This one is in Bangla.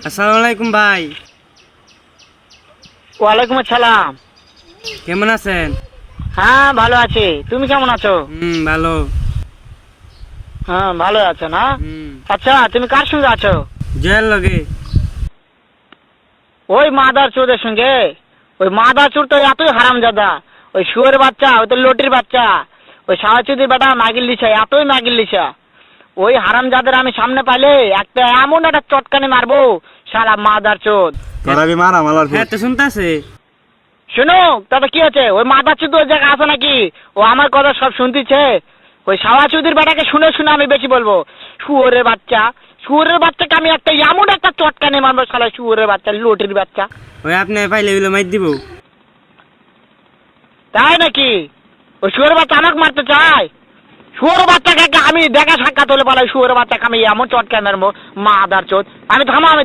আসসালামু আলাইকুম ভাই। ওয়ালাইকুম আসসালাম। কেমন আছেন? হ্যাঁ ভালো আছি, তুমি কেমন আছো? ভালো। হ্যাঁ ভালো আছো না? হুম। আচ্ছা তুমি কার সঙ্গে আছো? জয়ের লগে। ওই মাদার চোদের সঙ্গে? ওই মাদার চোর তো এতই হারামজাদা, ওই শুয়োরের বাচ্চা, ওই তো লটির বাচ্চা, ওই সাওয়াচুদির বেটা মাগিল লিসা, এতই মাগিল লিসা। ওই হারামজাদের আমি সামনে পাইলে একটা এমন একটা চটকানি মারবো, শালা মাদার চোদ। তোরাবি মারা মালার হ্যাঁ তো শুনতেছে। শোনো তাতে কি আছে, ওই মাদার চোদ ওই জায়গা আছে নাকি? ও আমার কথা সব শুনতেছে। ওই সাওয়াচুদির বেটাকে শুনে শুনে আমি বেশি বলবো। শুয়োরের বাচ্চা, শুয়োরের বাচ্চাকে আমি একটা এমন একটা চটকানি মারবো, শালা শুয়োরের বাচ্চা, লটির বাচ্চা। ওই আপনি পাইলে ওইগুলো মাইর দিব। তাই নাকি? ওই শুয়োরের বাচ্চা আমাকে মারতে চায়? শুয়োরের বাচ্চাকে আমি দেখা সাক্ষাৎ হলে বলে শুয়োরের বাচ্চাকে আমি এমন চটকানি মারবো, মাদার চোদ। আমি থামো, আমি